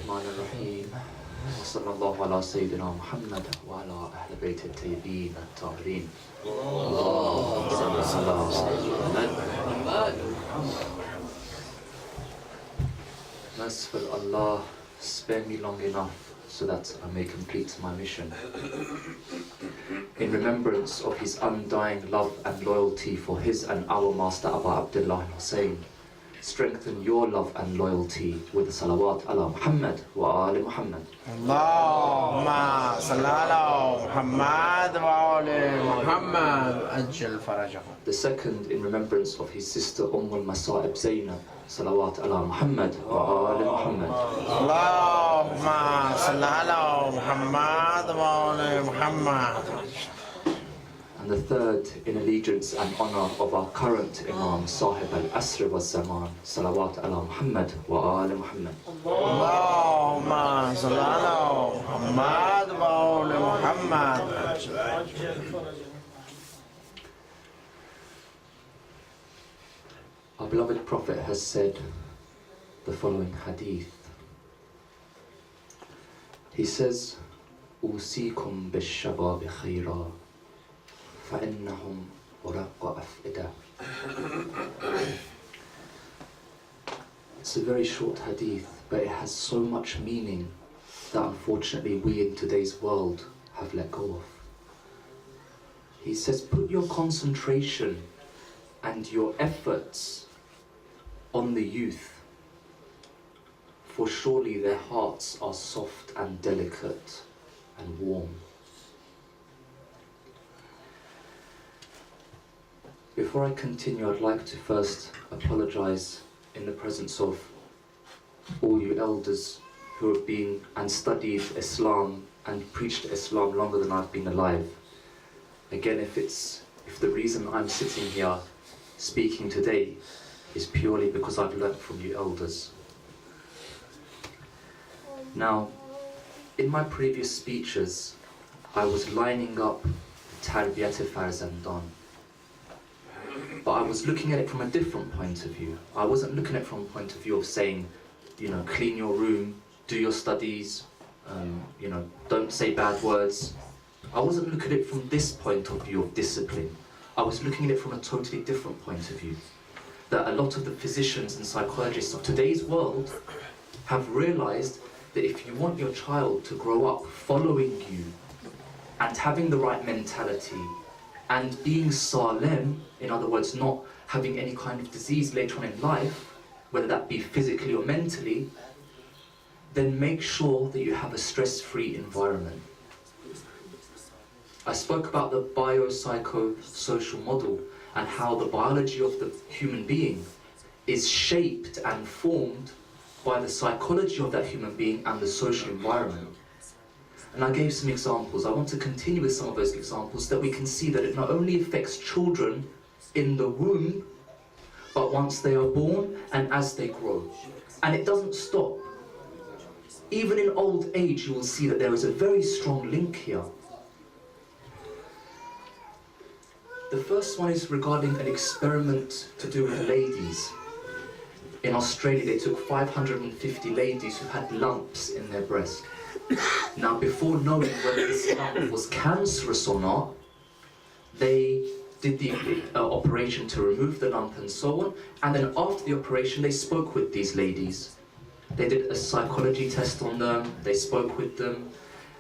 الرحمن الرحيم وصلى الله على سيدنا محمد وعلى أهل بيت الطيبين الطاهرين اللهم صل على سيدنا محمد. Merciful Allah, spare me long enough so that I may complete my mission. In remembrance of his undying love and loyalty for his and our master Abu Abdullah Hussein, strengthen your love and loyalty with the salawat ala Muhammad wa ali Muhammad. Allahumma salli ala Muhammad wa ali Muhammad ajjal farajahum. The second in remembrance of his sister al-Masa'ib Zainab, salawat ala Muhammad wa ali Muhammad. Allahumma salli ala Muhammad wa ali Muhammad. And the third in allegiance and honor of our current Imam Sahib al-Asr wa Zaman, salawat ala Muhammad wa ali Muhammad. Allahumma salli ala Muhammad wa ali Muhammad. Our beloved Prophet has said the following hadith. He says, "Usikum bish-shabab khayra, فَإِنَّهُمْ وَرَقَّ أَفْئِدَةٍ." It's a very short hadith, but it has so much meaning that unfortunately we in today's world have let go of. He says, put your concentration and your efforts on the youth, for surely their hearts are soft and delicate and warm. Before I continue, I'd like to first apologize in the presence of all you elders who have been and studied Islam and preached Islam longer than I've been alive. Again, if the reason I'm sitting here speaking today is purely because I've learnt from you elders. Now, in my previous speeches, I was lining up Tarbiyat Farzandan. But I was looking at it from a different point of view. I wasn't looking at it from a point of view of saying, clean your room, do your studies, don't say bad words. I wasn't looking at it from this point of view of discipline. I was looking at it from a totally different point of view. That a lot of the physicians and psychologists of today's world have realized that if you want your child to grow up following you and having the right mentality and being salem, in other words, not having any kind of disease later on in life, whether that be physically or mentally, then make sure that you have a stress-free environment. I spoke about the biopsychosocial model and how the biology of the human being is shaped and formed by the psychology of that human being and the social environment. And I gave some examples. I want to continue with some of those examples so that we can see that it not only affects children in the womb, but once they are born and as they grow. And it doesn't stop. Even in old age, you will see that there is a very strong link here. The first one is regarding an experiment to do with ladies. In Australia, they took 550 ladies who had lumps in their breast. Now, before knowing whether this lump was cancerous or not, they did the operation to remove the lump and so on, and then after the operation they spoke with these ladies. They did a psychology test on them, they spoke with them,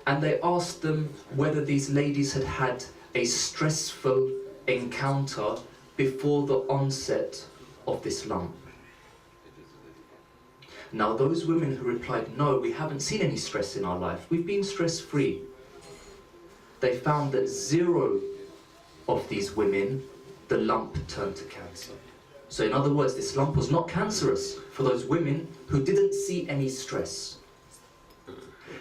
and they asked them whether these ladies had had a stressful encounter before the onset of this lump. Now, those women who replied, no, we haven't seen any stress in our life, we've been stress-free, they found that 0 of these women, the lump turned to cancer. So in other words, this lump was not cancerous for those women who didn't see any stress.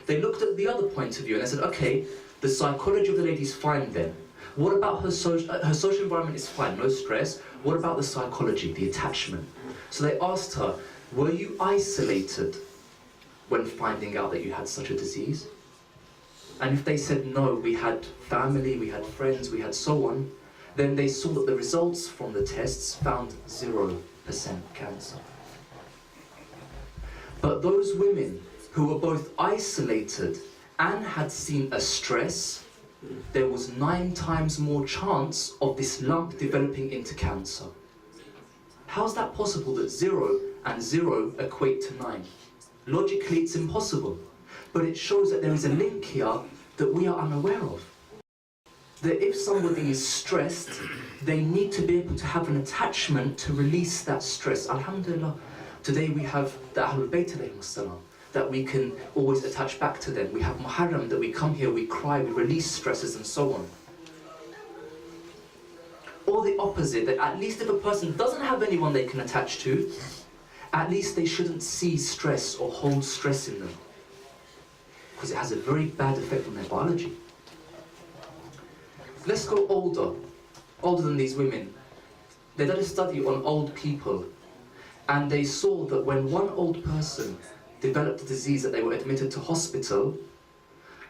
They looked at the other point of view and they said, okay, the psychology of the lady is fine then. What about her social environment is fine, no stress. What about the psychology, the attachment? So they asked her, were you isolated when finding out that you had such a disease? And if they said no, we had family, we had friends, we had so on, then they saw that the results from the tests found 0% cancer. But those women who were both isolated and had seen a stress, there was 9 times more chance of this lump developing into cancer. How's that possible that 0 and 0 equate to 9? Logically, it's impossible. But it shows that there is a link here that we are unaware of. That if somebody is stressed, they need to be able to have an attachment to release that stress. Alhamdulillah, today we have the Ahlul Bayt alayhim as-salam, that we can always attach back to them. We have Muharram, that we come here, we cry, we release stresses and so on. Or the opposite, that at least if a person doesn't have anyone they can attach to, at least they shouldn't see stress or hold stress in them, because it has a very bad effect on their biology. Let's go older than these women. They did a study on old people, and they saw that when one old person developed a disease that they were admitted to hospital,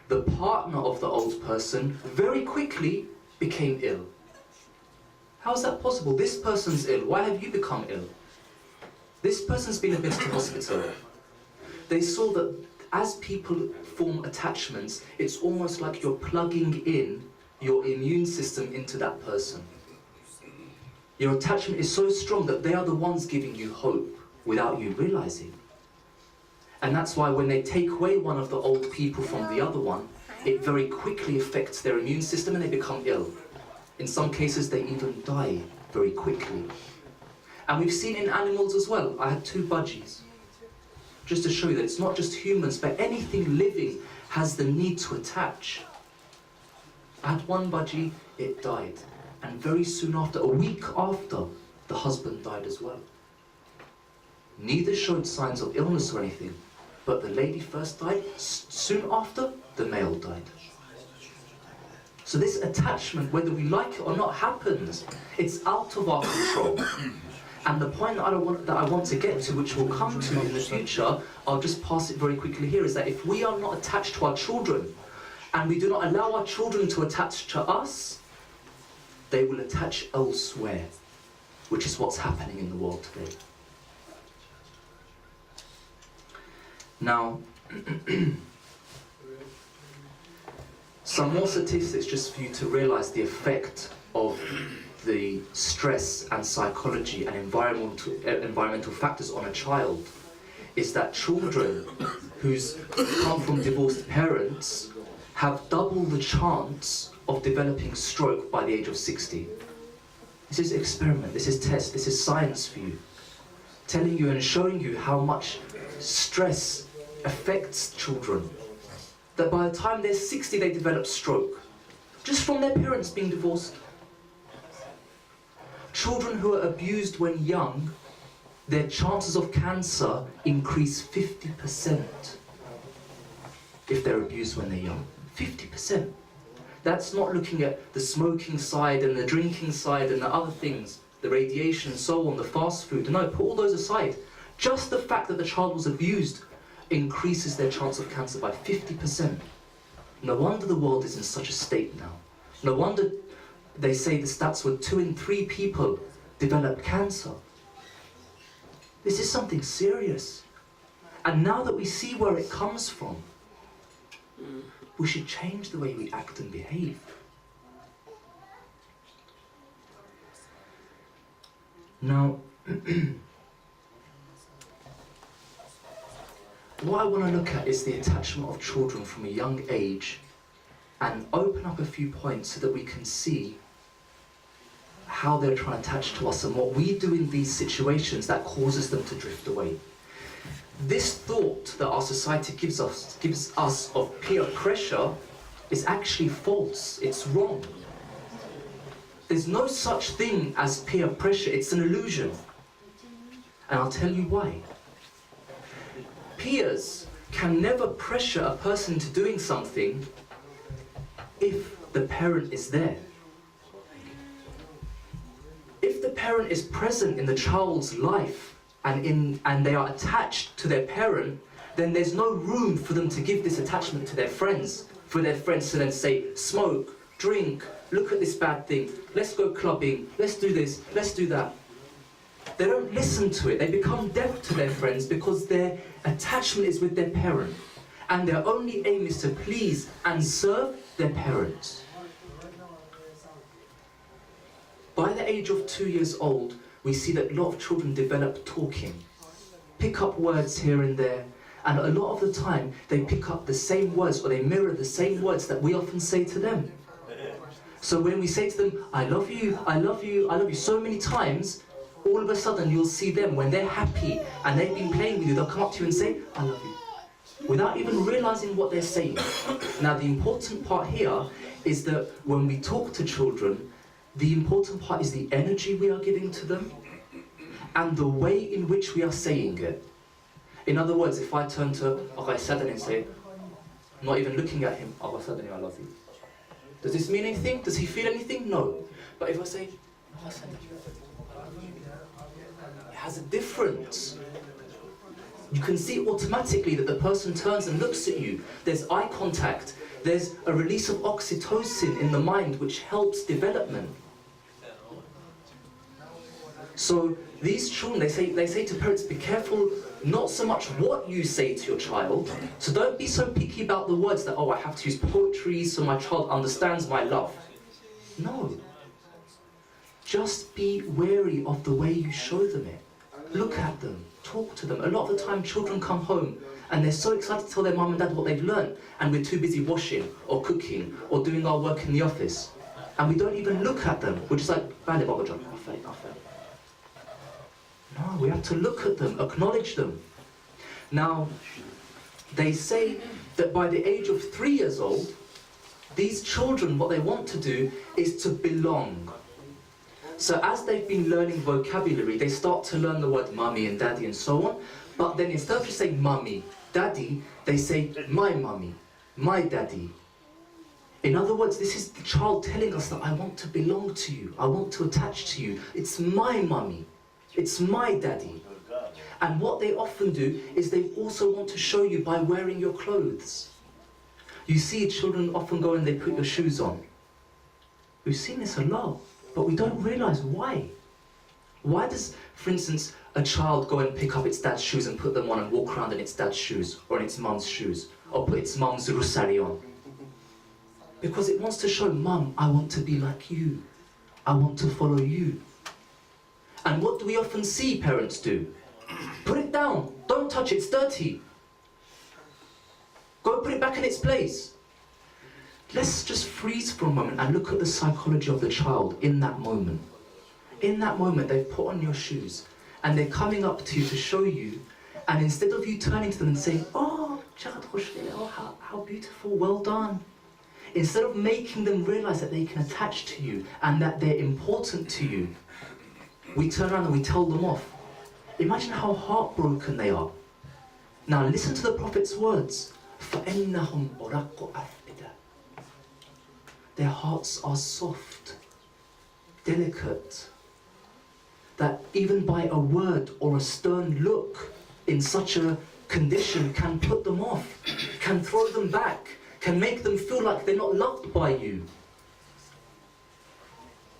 the partner of the old person very quickly became ill. How is that possible? This person's ill, why have you become ill? This person's been admitted to hospital. They saw that as people form attachments, it's almost like you're plugging in your immune system into that person. Your attachment is so strong that they are the ones giving you hope without you realizing. And that's why when they take away one of the old people from the other one, it very quickly affects their immune system and they become ill. In some cases, they even die very quickly. And we've seen in animals as well. I had 2 budgies. Just to show you that it's not just humans, but anything living has the need to attach. I had 1 budgie, it died. And very soon after, a week after, the husband died as well. Neither showed signs of illness or anything, but the lady first died, soon after, the male died. So this attachment, whether we like it or not, happens. It's out of our control. And the point that I want to get to, which we'll come to in the future, I'll just pass it very quickly here, is that if we are not attached to our children, and we do not allow our children to attach to us, they will attach elsewhere, which is what's happening in the world today. Now, some more statistics just for you to realize the effect of the stress and psychology and environmental factors on a child, is that children who come from divorced parents have double the chance of developing stroke by the age of 60. This is experiment, this is test, this is science for you. Telling you and showing you how much stress affects children. That by the time they're 60 they develop stroke. Just from their parents being divorced. Children who are abused when young, their chances of cancer increase 50% if they're abused when they're young. 50%. That's not looking at the smoking side and the drinking side and the other things, the radiation and so on, the fast food. No, put all those aside. Just the fact that the child was abused increases their chance of cancer by 50%. No wonder the world is in such a state now. No wonder they say the stats were 2 in 3 people develop cancer. This is something serious. And now that we see where it comes from, we should change the way we act and behave. Now, what I want to look at is the attachment of children from a young age and open up a few points so that we can see how they're trying to attach to us and what we do in these situations that causes them to drift away. This thought that our society gives us of peer pressure is actually false. It's wrong. There's no such thing as peer pressure. It's an illusion. And I'll tell you why. Peers can never pressure a person into doing something if the parent is there. If the parent is present in the child's life and they are attached to their parent, then there's no room for them to give this attachment to their friends, for their friends to then say, smoke, drink, look at this bad thing, let's go clubbing, let's do this, let's do that. They don't listen to it. They become deaf to their friends because their attachment is with their parent. And their only aim is to please and serve their parents. By the age of 2 years old, we see that a lot of children develop talking, pick up words here and there, and a lot of the time they pick up the same words or they mirror the same words that we often say to them. So when we say to them, I love you, I love you, I love you so many times, all of a sudden you'll see them, when they're happy and they've been playing with you, they'll come up to you and say, I love you, without even realizing what they're saying. Now the important part here is that when we talk to children, the important part is the energy we are giving to them and the way in which we are saying it. In other words, if I turn to Agha Sadani and say, not even looking at him, Agha Sadani, I love you. Does this mean anything? Does he feel anything? No. But if I say, Agha Sadani, it has a difference. You can see automatically that the person turns and looks at you. There's eye contact. There's a release of oxytocin in the mind which helps development. So these children, they say to parents, be careful not so much what you say to your child. So don't be so picky about the words that, oh, I have to use poetry so my child understands my love. No. Just be wary of the way you show them it. Look at them, talk to them. A lot of the time children come home and they're so excited to tell their mum and dad what they've learned, and we're too busy washing or cooking or doing our work in the office. And we don't even look at them. We're just like, Bale Baba John, no, we have to look at them, acknowledge them. Now, they say that by the age of 3 years old, these children, what they want to do is to belong. So as they've been learning vocabulary, they start to learn the word mummy and daddy and so on. But then instead of just saying mummy, daddy, they say my mummy, my daddy. In other words, this is the child telling us that I want to belong to you, I want to attach to you. It's my mummy, it's my daddy. And what they often do is they also want to show you by wearing your clothes. You see children often go and they put your shoes on. We've seen this a lot, but we don't realize why. Why does, for instance, a child go and pick up its dad's shoes and put them on and walk around in its dad's shoes or in its mum's shoes or put its mum's rusari on? Because it wants to show, Mum, I want to be like you. I want to follow you. And what do we often see parents do? Put it down. Don't touch it. It's dirty. Go put it back in its place. Let's just freeze for a moment and look at the psychology of the child in that moment. In that moment, they've put on your shoes and they're coming up to you to show you, and instead of you turning to them and saying, oh, how beautiful, well done. Instead of making them realize that they can attach to you and that they're important to you, we turn around and we tell them off. Imagine how heartbroken they are. Now listen to the Prophet's words. فَإِنَّهُمْ أُرَقُّ أَفْئِدَةٍ. Their hearts are soft, delicate, that even by a word or a stern look in such a condition can put them off, can throw them back, can make them feel like they're not loved by you.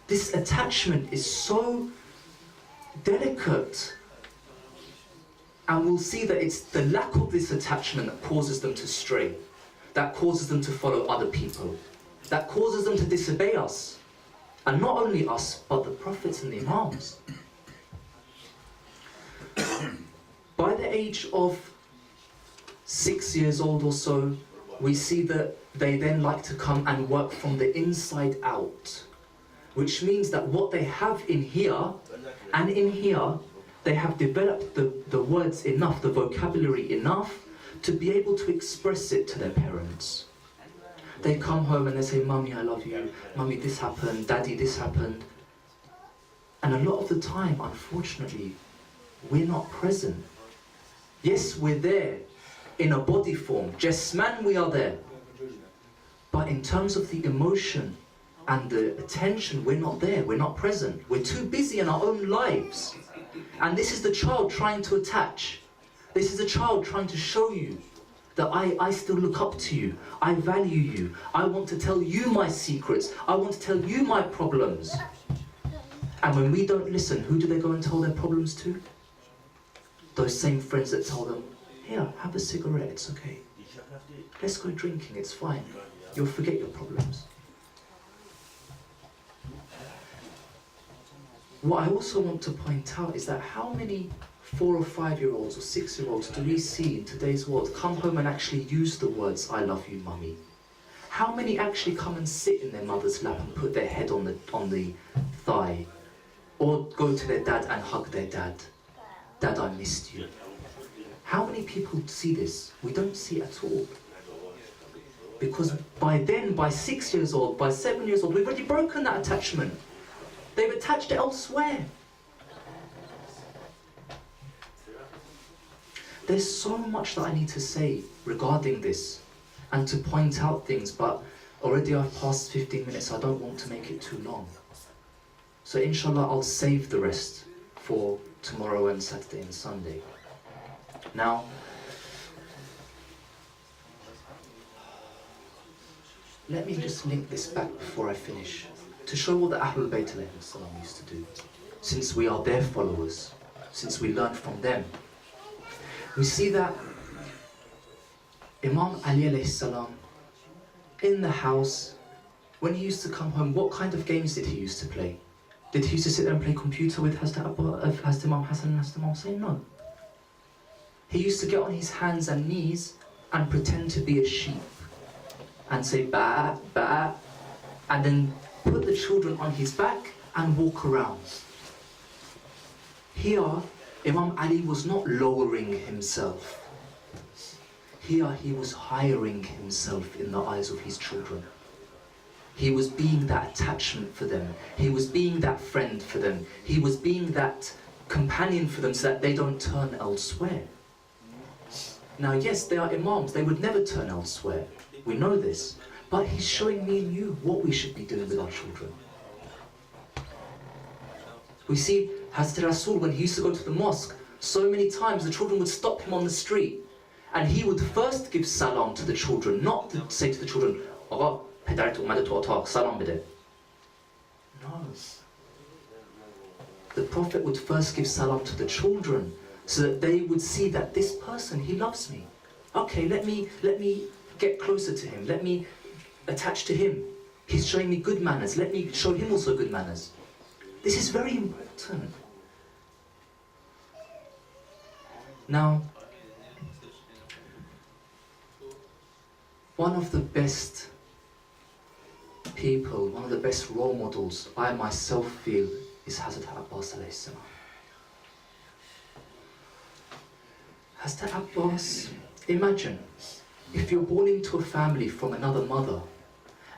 This attachment is so delicate. And we'll see that it's the lack of this attachment that causes them to stray, that causes them to follow other people, that causes them to disobey us. And not only us, but the prophets and the imams. By the age of 6 years old or so, we see that they then like to come and work from the inside out, which means that what they have in here and in here, they have developed the words enough, the vocabulary enough to be able to express it to their parents. They come home and they say, Mummy, I love you. Mummy, this happened. Daddy, this happened. And a lot of the time, unfortunately, we're not present. Yes, we're there in a body form. Jasman, we are there. But in terms of the emotion and the attention, we're not there. We're not present. We're too busy in our own lives. And this is the child trying to attach. This is a child trying to show you that I still look up to you. I value you. I want to tell you my secrets. I want to tell you my problems. And when we don't listen, who do they go and tell their problems to? Those same friends that tell them, here, have a cigarette, it's okay. Let's go drinking, it's fine. You'll forget your problems. What I also want to point out is that how many 4 or 5-year-olds or 6-year-olds do we see in today's world come home and actually use the words, I love you, mummy? How many actually come and sit in their mother's lap and put their head on the thigh? Or go to their dad and hug their dad? Dad, I missed you. How many people see this? We don't see it at all. Because by then, by 6 years old, by 7 years old, we've already broken that attachment. They've attached it elsewhere. There's so much that I need to say regarding this and to point out things, but already I've passed 15 minutes, I don't want to make it too long. So inshallah, I'll save the rest for tomorrow and Saturday and Sunday. Now, let me just link this back before I finish, to show what the Ahlul Bayt ﷺ used to do, since we are their followers, since we learn from them. We see that Imam Ali ﷺ, in the house, when he used to come home, what kind of games did he used to play? Did he used to sit there and play computer with Hazrat Imam Hassan and Hazrat Imam Hussein? No. He used to get on his hands and knees and pretend to be a sheep and say ba, ba, and then put the children on his back and walk around. Here, Imam Ali was not lowering himself. Here he was hiring himself in the eyes of his children. He was being that attachment for them. He was being that friend for them. He was being that companion for them so that they don't turn elsewhere. Now yes, they are imams, they would never turn elsewhere. We know this. But he's showing me and you what we should be doing with our children. We see Hazrat Rasul, when he used to go to the mosque, so many times the children would stop him on the street and he would first give salam to the children, not to say to the children, "Aga, pedaret umade to atak, salam bide." No. The Prophet would first give salam to the children so that they would see that this person, he loves me. Okay, let me get closer to him. Let me attach to him. He's showing me good manners. Let me show him also good manners. This is very important. Now, one of the best people, one of the best role models I myself feel is Hazrat Abbas alayhi salam. Hazrat Abbas, imagine if you're born into a family from another mother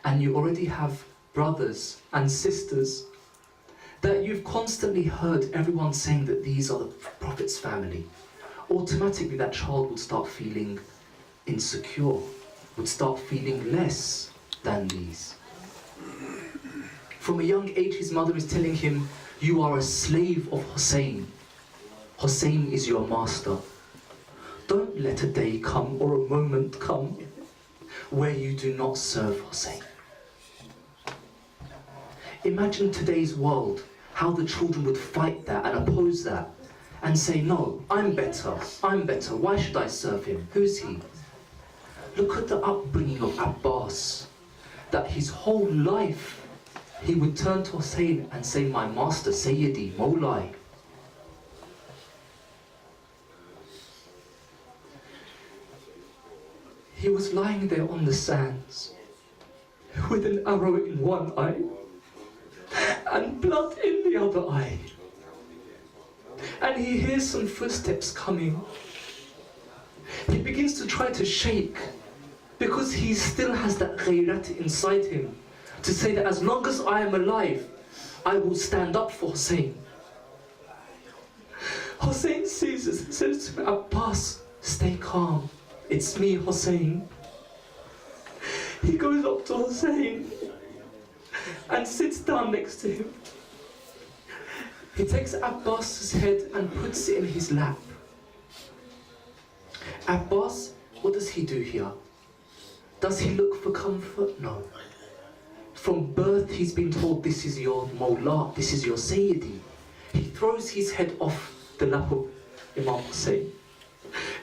and you already have brothers and sisters that you've constantly heard everyone saying that these are the Prophet's family. Automatically that child would start feeling insecure, would start feeling less than these. From a young age, his mother is telling him, you are a slave of Hussein. Hussein is your master. Don't let a day come or a moment come where you do not serve Hussein. Imagine today's world, how the children would fight that and oppose that and say, no, I'm better, why should I serve him? Who's he? Look at the upbringing of Abbas, that his whole life he would turn to Hussein and say, my master, Sayyidi, Mawlai. He was lying there on the sands with an arrow in one eye and blood in the other eye. And he hears some footsteps coming. He begins to try to shake because he still has that ghayrat inside him to say that as long as I am alive, I will stand up for Hussein. Hussein sees us and says to me, Abbas, stay calm. It's me, Hussein. He goes up to Hussein and sits down next to him. He takes Abbas's head and puts it in his lap. Abbas, what does he do here? Does he look for comfort? No. From birth he's been told, this is your Mawla, this is your Sayyidi. He throws his head off the lap of Imam Hussein.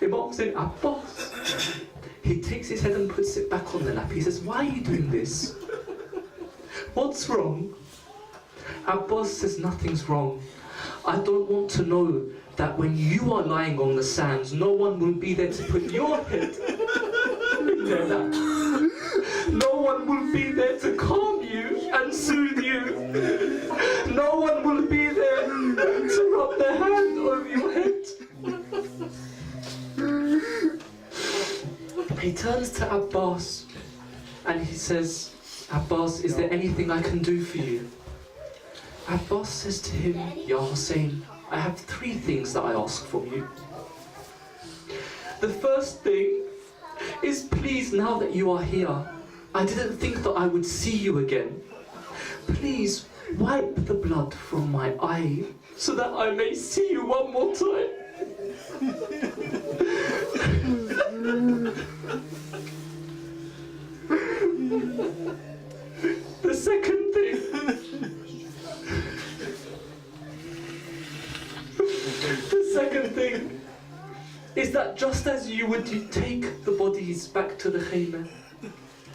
Imam Hussein, Abbas. He takes his head and puts it back on the lap. He says, why are you doing this? What's wrong? Abbas says, nothing's wrong. I don't want to know that when you are lying on the sands, no one will be there to put your head in their lap. No one will be there to calm you and soothe you. No one will be there to rub their hand over your head. He turns to Abbas and he says, Abbas, is there anything I can do for you? Abbas says to him, Ya Hussein, I have 3 things that I ask from you. The first thing is, please, now that you are here, I didn't think that I would see you again. Please wipe the blood from my eye so that I may see you one more time. The second thing is that just as you would take the bodies back to the Khaymah,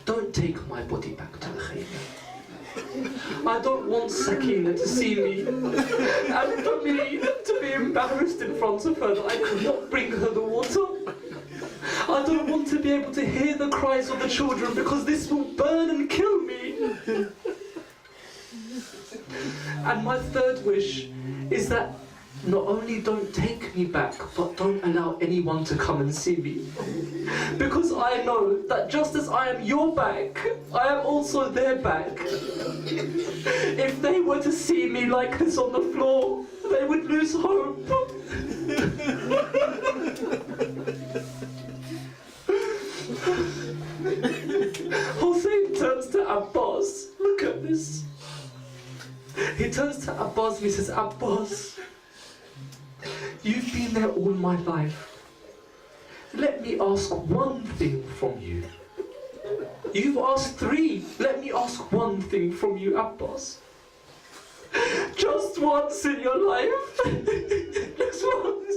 don't take my body back to the Khaymah. I don't want Sakina to see me and for me to be embarrassed in front of her that I could not bring her the water. I don't want to be able to hear the cries of the children because this will burn and kill me. And my third wish is that not only don't take me back, but don't allow anyone to come and see me. Because I know that just as I am your back, I am also their back. If they were to see me like this on the floor, they would lose hope. Hussein turns to Abbas. Look at this. He turns to Abbas and he says, Abbas, you've been there all my life. Let me ask one thing from you. You've asked 3. Let me ask one thing from you, Abbas. Just once in your life. Just once.